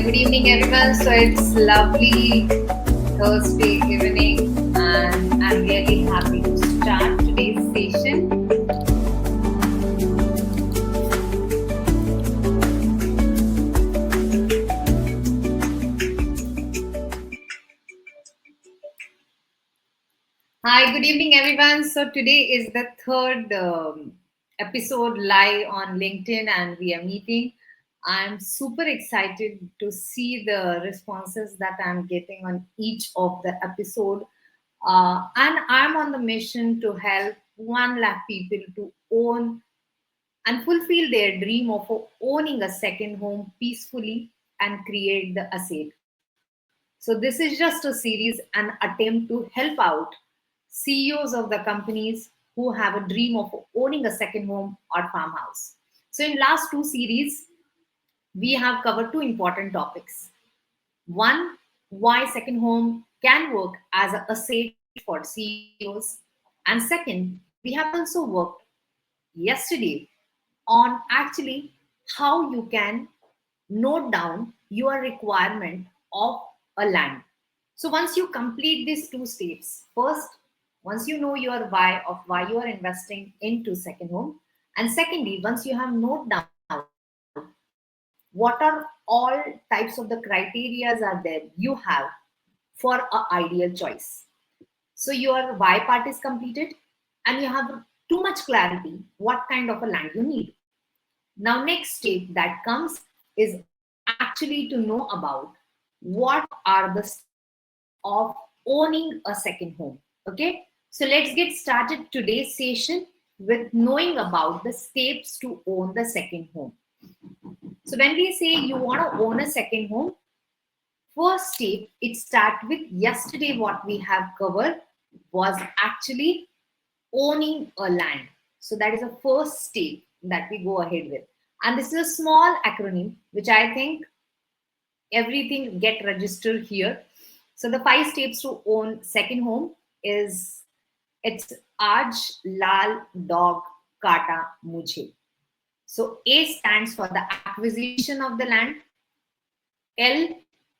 Good evening, everyone. So it's lovely Thursday evening, and I'm really happy to start today's session. Hi, good evening, everyone. So today is the third episode live on LinkedIn, and we are meeting. I'm super excited to see the responses that I'm getting on each of the episode. And I'm on the mission to help 1 lakh people to own and fulfill their dream of owning a second home peacefully and create the asset. So this is just a series, an attempt to help out CEOs of the companies who have a dream of owning a second home or farmhouse. So in last two series, we have covered two important topics. One, why second home can work as a asset for CEOs. And second, we have also worked yesterday on actually how you can note down your requirement of a land. So once you complete these two steps, first, once you know your why of why you are investing into second home, and secondly, once you have note down what are all types of the criterias are there you have for a ideal choice. So your why part is completed, and you have too much clarity what kind of a land you need. Now, next step that comes is actually to know about what are the steps of owning a second home. Okay, so let's get started today's session with knowing about the steps to own the second home. So, when we say you want to own a second home, first step it starts with yesterday what we have covered was actually owning a land. So that is the first step that we go ahead with. And this is a small acronym, which I think everything get registered here. So the 5 steps to own second home is it's Aaj Lal Dog Kata Mujhe. So A stands for the acquisition of the land. L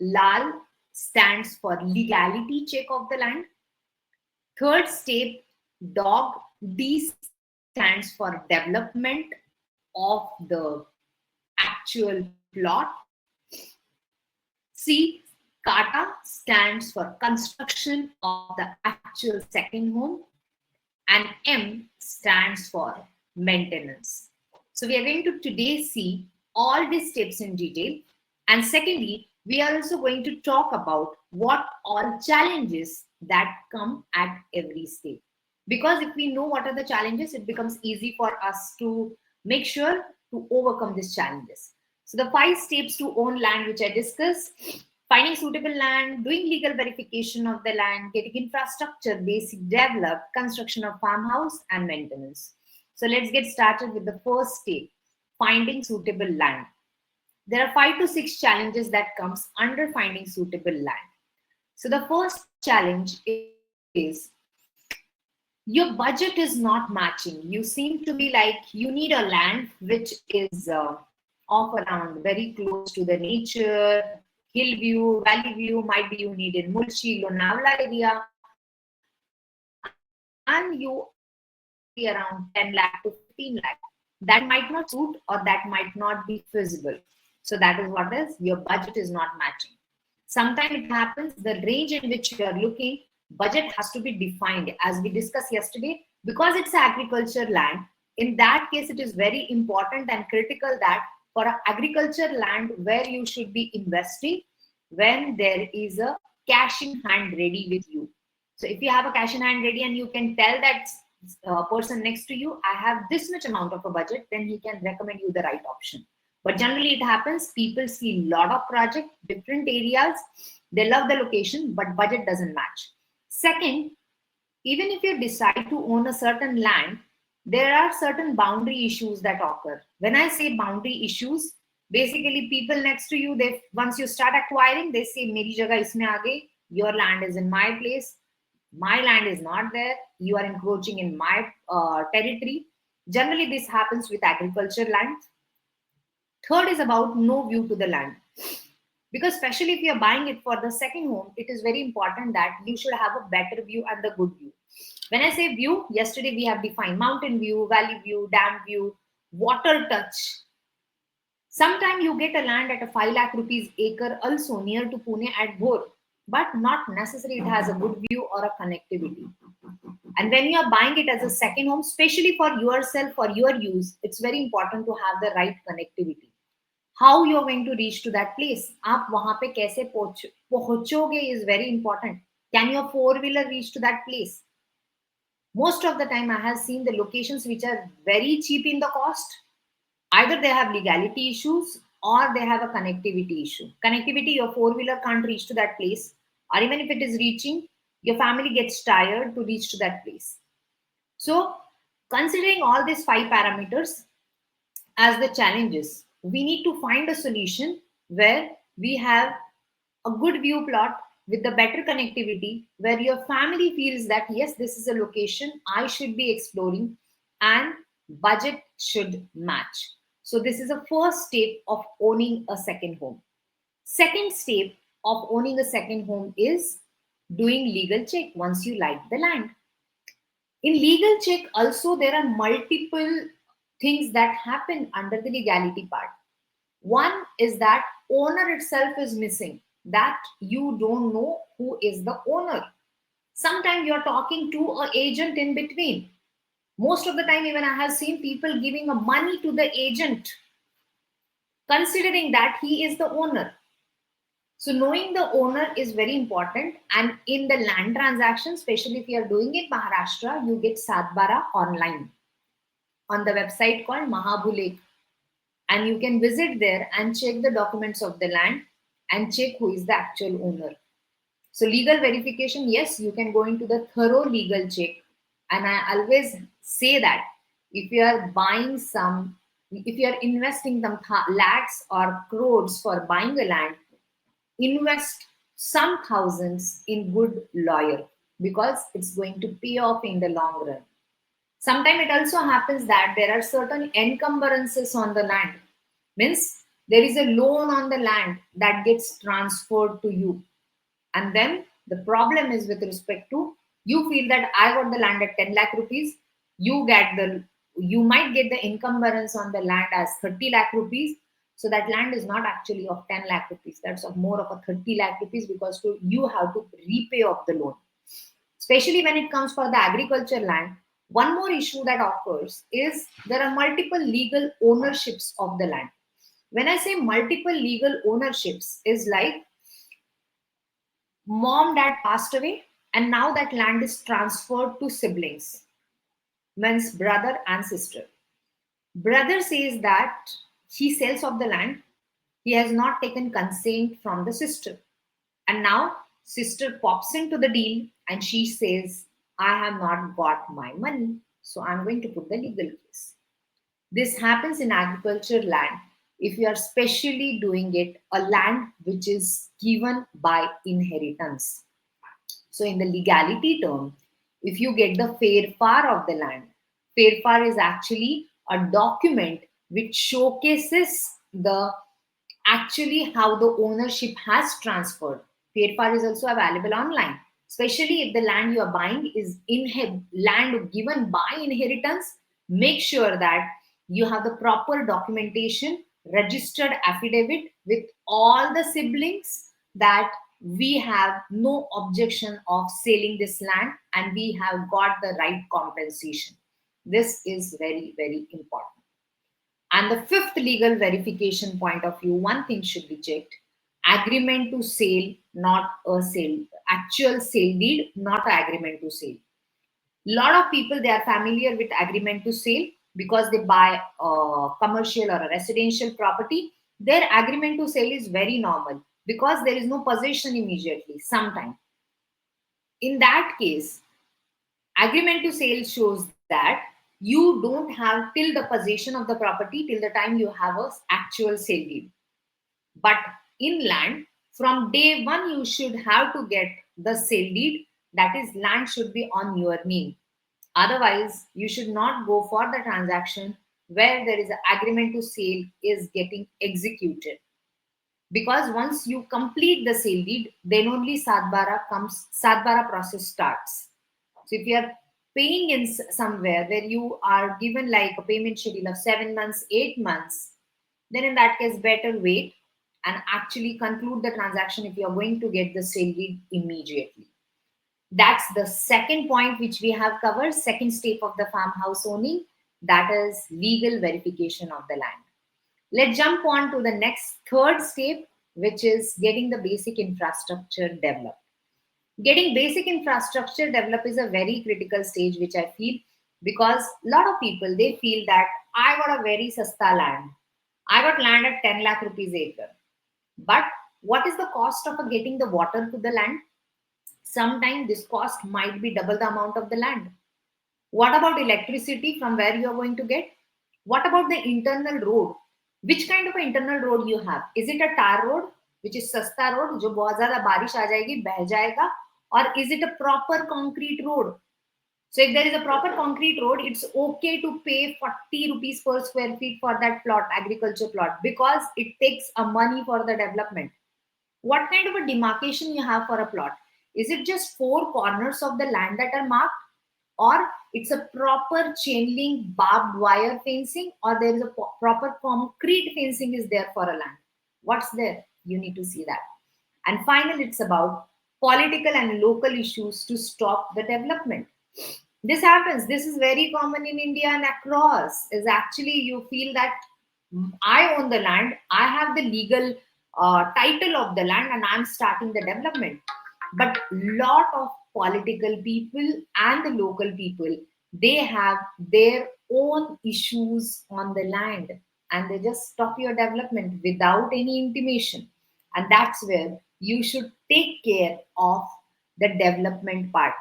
Lal stands for legality check of the land. Third step, dog, D stands for development of the actual plot. C, Kata stands for construction of the actual second home. And M stands for maintenance. So we are going to today see all these steps in detail. And secondly, we are also going to talk about what all challenges that come at every step. Because if we know what are the challenges, it becomes easy for us to make sure to overcome these challenges. So the 5 steps to own land, which I discussed: finding suitable land, doing legal verification of the land, getting infrastructure, basic developed, construction of farmhouse, and maintenance. So let's get started with the first step, finding suitable land. There are 5 to 6 challenges that comes under finding suitable land. So the first challenge is your budget is not matching. You seem to be like you need a land which is off around very close to the nature, Hillview, Valley View, might be you need in Mulchi, Lonavala area, and you are looking roughly around 10 lakh to 15 lakh. That might not suit or that might not be feasible. So that is what is your budget is not matching. Sometimes it happens the range in which you are looking, budget has to be defined as we discussed yesterday. Because it's agriculture land, in that case it is very important and critical that for agriculture land where you should be investing when there is a cash in hand ready with you. So if you have a cash in hand ready and you can tell that person next to you, I have this much amount of a budget, then he can recommend you the right option. But generally it happens, people see a lot of project, different areas, they love the location, but budget doesn't match. Second, even if you decide to own a certain land, there are certain boundary issues that occur. When I say boundary issues, basically people next to you, they once you start acquiring, they say, "Meri jagah isme aa gayi, your land is in my place, my land is not there, you are encroaching in my territory." Generally, this happens with agriculture land. Third is about no view to the land. Because especially if you're buying it for the second home, it is very important that you should have a better view and the good view. When I say view, yesterday we have defined mountain view, valley view, dam view, water touch. Sometimes you get a land at a 5 lakh rupees acre also near to Pune at Bhor, but not necessarily it has a good view or a connectivity. And when you are buying it as a second home, especially for yourself, for your use, it's very important to have the right connectivity. How you are going to reach to that place? आप वहां पे कैसे पहुंचोगे is very important. Can your four-wheeler reach to that place? Most of the time, I have seen the locations which are very cheap in the cost. Either they have legality issues or they have a connectivity issue. Connectivity, your four-wheeler can't reach to that place, or even if it is reaching, your family gets tired to reach to that place. So, considering all these five parameters as the challenges, we need to find a solution where we have a good view plot with the better connectivity, where your family feels that yes, this is a location I should be exploring and budget should match. So, this is a first step of owning a second home. Second step of owning a second home is doing legal check once you like the land. In legal check, also, there are multiple things that happen under the legality part. One is that owner itself is missing, that you don't know who is the owner. Sometimes you're talking to an agent in between. Most of the time, even I have seen people giving a money to the agent, considering that he is the owner. So knowing the owner is very important. And in the land transaction, especially if you are doing it Maharashtra, you get Satbara online on the website called Mahabhulek, and you can visit there and check the documents of the land and check who is the actual owner. So legal verification, yes, you can go into the thorough legal check. And I always say that if you are buying some, if you are investing some lakhs or crores for buying a land, invest some thousands in good lawyer, because it's going to pay off in the long run. Sometimes it also happens that there are certain encumbrances on the land. Means there is a loan on the land that gets transferred to you. And then the problem is with respect to, you feel that I got the land at 10 lakh rupees, you might get the encumbrance on the land as 30 lakh rupees. So that land is not actually of 10 lakh rupees. That's of more of a 30 lakh rupees, because you have to repay off the loan. Especially when it comes for the agriculture land, one more issue that occurs is there are multiple legal ownerships of the land. When I say multiple legal ownerships, is like mom dad passed away and now that land is transferred to siblings, means brother and sister. Brother says that he sells off the land, he has not taken consent from the sister, and now sister pops into the deal and she says, I have not got my money, so I'm going to put the legal case. This happens in agriculture land if you are specially doing it a land which is given by inheritance. So, in the legality term, if you get the fair far of the land, fair far is actually a document which showcases the actually how the ownership has transferred. Fair far is also available online, especially if the land you are buying is land given by inheritance. Make sure that you have the proper documentation, registered affidavit with all the siblings, that we have no objection of selling this land and we have got the right compensation. This is very, very important. And the fifth legal verification point of view, one thing should be checked: agreement to sale, not a sale, actual sale deed, not an agreement to sale. Lot of people, they are familiar with agreement to sale because they buy a commercial or a residential property. Their agreement to sale is very normal because there is no possession immediately. Sometimes, in that case, agreement to sale shows that you don't have till the possession of the property till the time you have a actual sale deed. But in land, from day one, you should have to get the sale deed. That is, land should be on your name. Otherwise, you should not go for the transaction where there is an agreement to sale is getting executed. Because once you complete the sale deed, then only Sadbara process starts. So if you are paying in somewhere where you are given like a payment schedule of 7 months, 8 months, then in that case, better wait and actually conclude the transaction if you are going to get the sale deed immediately. That's the second point which we have covered, second step of the farmhouse owning, that is legal verification of the land. Let's jump on to the next third step, which is getting the basic infrastructure developed. Getting basic infrastructure developed is a very critical stage, which I feel, because a lot of people they feel that I got a very sasta land. I got land at 10 lakh rupees acre. But what is the cost of getting the water to the land? Sometimes this cost might be double the amount of the land. What about electricity from where you are going to get? What about the internal road? Which kind of an internal road you have? Is it a tar road, which is sasta road, जो बहुत ज़्यादा बारिश आ जाएगी बह जाएगा, or is it a proper concrete road? So if there is a proper concrete road, it's okay to pay 40 rupees per square feet for that plot, agriculture plot, because it takes a money for the development. What kind of a demarcation you have for a plot? Is it just four corners of the land that are marked, or it's a proper chain link barbed wire fencing, or there is a proper concrete fencing is there for a land? What's there? You need to see that. And finally, it's about political and local issues to stop the development. This happens. This is very common in India and across. Is actually you feel that I own the land, I have the legal title of the land, and I'm starting the development. But lot of political people and the local people, they have their own issues on the land, and they just stop your development without any intimation. And that's where you should take care of the development part.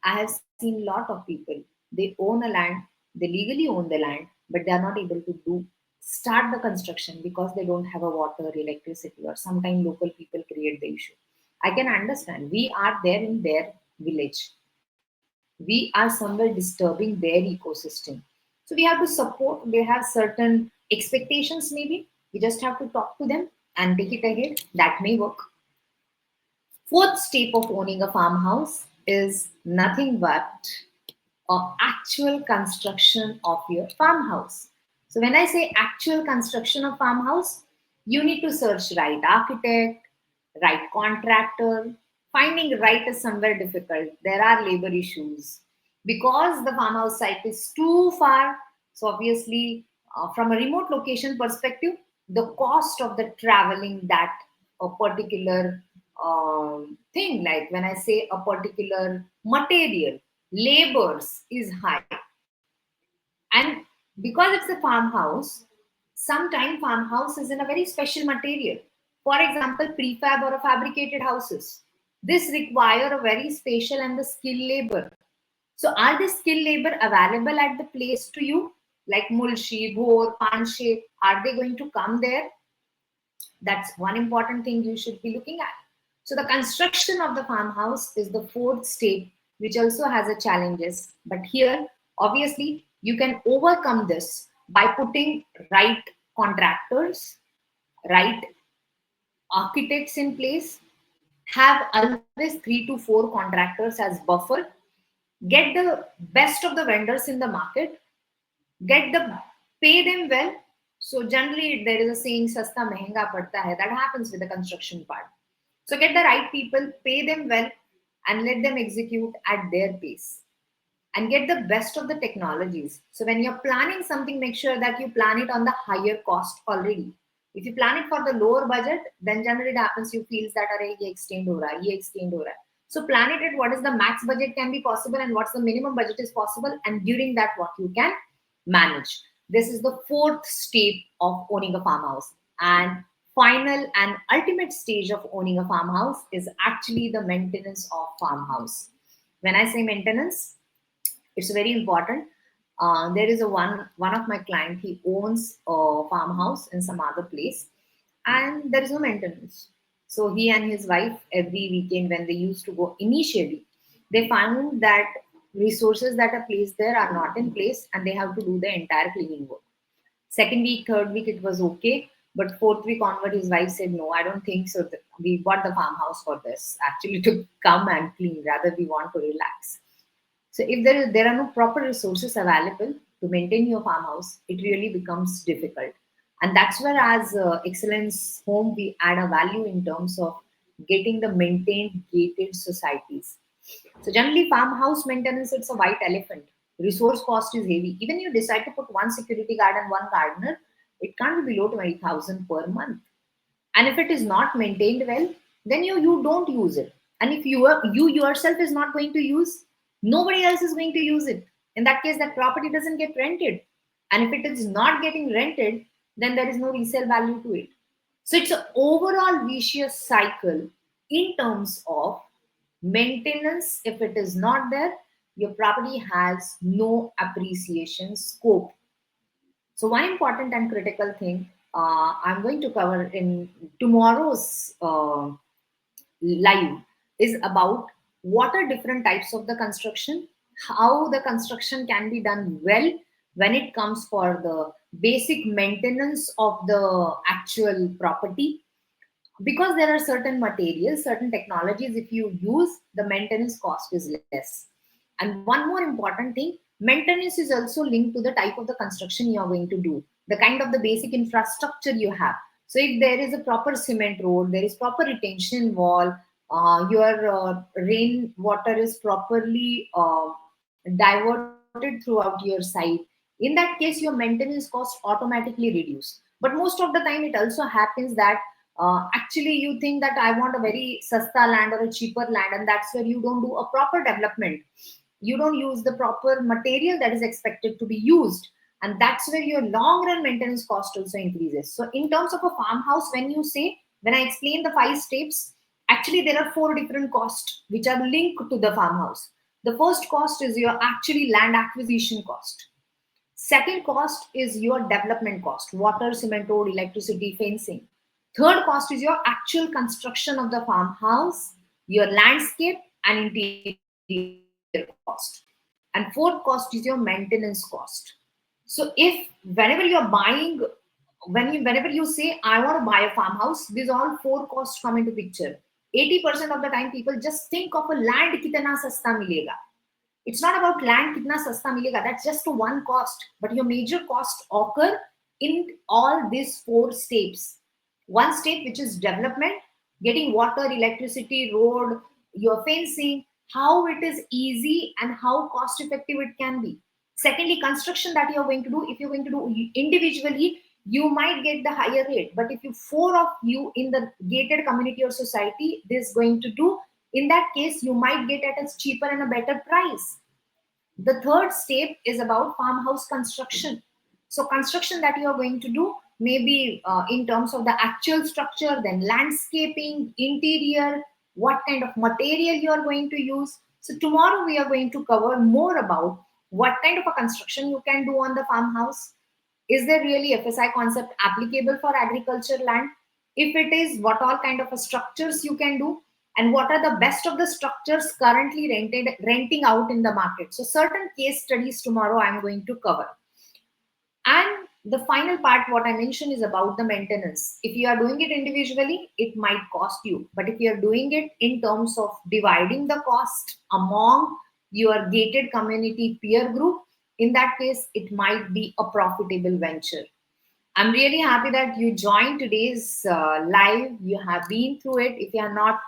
I have seen a lot of people, they own a land, they legally own the land, but they are not able to do start the construction because they don't have a water, electricity, or sometimes local people create the issue. I can understand. We are there in their village. We are somewhere disturbing their ecosystem. So we have to support. They have certain expectations, maybe. We just have to talk to them and take it ahead. That may work. Fourth step of owning a farmhouse is nothing but actual construction of your farmhouse. So when I say actual construction of farmhouse, you need to search right architect, right contractor. Finding right is somewhere difficult. There are labor issues because the farmhouse site is too far. So obviously, from a remote location perspective, the cost of the traveling that a particular thing, like when I say a particular material, labors is high. And because it's a farmhouse, sometimes farmhouse is in a very special material. For example, prefab or a fabricated houses. This require a very special and the skilled labor. So are the skilled labor available at the place to you? Like Mulshi, Bhor, Panshe, are they going to come there? That's one important thing you should be looking at. So the construction of the farmhouse is the fourth step, which also has a challenges. But here, obviously, you can overcome this by putting right contractors, right architects in place, have always 3 to 4 contractors as buffer, get the best of the vendors in the market, get the pay them well. So generally there is a saying sasta mehenga padta hai, that happens with the construction part. So get the right people, pay them well, and let them execute at their pace, and get the best of the technologies. So when you're planning something, make sure that you plan it on the higher cost already. If you plan it for the lower budget, then generally it happens you feels that are ye extend ho raha, ye extend ho raha. So plan it at what is the max budget can be possible and what's the minimum budget is possible, and during that what you can manage. This is the fourth step of owning a farmhouse. And final and ultimate stage of owning a farmhouse is actually the maintenance of farmhouse. When I say maintenance, it's very important. There is a one of my client. He owns a farmhouse in some other place, and there is no maintenance. So he and his wife every weekend when they used to go initially, they found that resources that are placed there are not in place, and they have to do the entire cleaning work. Second week, third week, it was okay. But fourth week onward, his wife said, "No, I don't think so. We bought the farmhouse for this, actually, to come and clean. Rather, we want to relax." So if there are no proper resources available to maintain your farmhouse, it really becomes difficult. And that's where, as Excellence Home, we add a value in terms of getting the maintained gated societies. So generally, farmhouse maintenance, it's a white elephant. Resource cost is heavy. Even you decide to put one security guard and one gardener, it can't be below 20,000 per month. And if it is not maintained well, then you don't use it. And if you yourself is not going to use, nobody else is going to use it. In that case, that property doesn't get rented. And if it is not getting rented, then there is no resale value to it. So it's an overall vicious cycle in terms of maintenance. If it is not there, your property has no appreciation scope. So one important and critical thing I'm going to cover in tomorrow's live is about what are different types of the construction, how the construction can be done well when it comes for the basic maintenance of the actual property, because there are certain materials, certain technologies, if you use, the maintenance cost is less. And one more important thing, maintenance is also linked to the type of the construction you are going to do, the kind of the basic infrastructure you have. So if there is a proper cement road, there is proper retention wall, your rain water is properly diverted throughout your site, in that case your maintenance cost automatically reduce. But most of the time it also happens that actually you think that I want a very sasta land or a cheaper land, and that's where you don't do a proper development. You don't use the proper material that is expected to be used, and that's where your long run maintenance cost also increases. So in terms of a farmhouse, when I explain the 5 steps, actually there are 4 different costs which are linked to the farmhouse. The first cost is your actually land acquisition cost. Second cost is your development cost: water, cement road, electricity, fencing. Third cost is your actual construction of the farmhouse, your landscape and interior cost. And fourth cost is your maintenance cost. So if whenever you're buying, whenever you say I want to buy a farmhouse, these all 4 costs come into picture. 80% of the time people just think of a land kitna sasta milega. It's not about land kitna sasta milega. That's just one cost. But your major cost occur in all these 4 steps. One step, which is development, getting water, electricity, road, your fencing, how it is easy and how cost effective it can be. Secondly, construction that you're going to do. If you're going to do individually, you might get the higher rate. But if you 4 of you in the gated community or society, this is going to do, in that case, you might get at a cheaper and a better price. The third step is about farmhouse construction. So construction that you are going to do, maybe in terms of the actual structure, then landscaping, interior, what kind of material you are going to use. So tomorrow we are going to cover more about what kind of a construction you can do on the farmhouse. Is there really FSI concept applicable for agriculture land? If it is, what all kind of a structures you can do, and what are the best of the structures currently renting out in the market. So certain case studies tomorrow I'm going to cover. And the final part, what I mentioned, is about the maintenance. If you are doing it individually, it might cost you. But if you are doing it in terms of dividing the cost among your gated community peer group, in that case, it might be a profitable venture. I'm really happy that you joined today's live. You have been through it. If you are not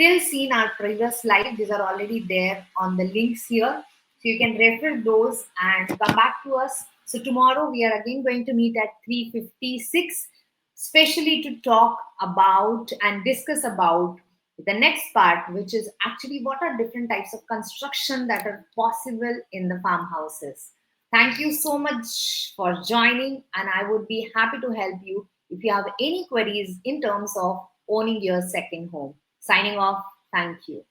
till seen our previous live, these are already there on the links here. So you can refer those and come back to us. So tomorrow we are again going to meet at 3:56, especially to talk about and discuss about the next part, which is actually what are different types of construction that are possible in the farmhouses. Thank you so much for joining, and I would be happy to help you if you have any queries in terms of owning your second home. Signing off. Thank you.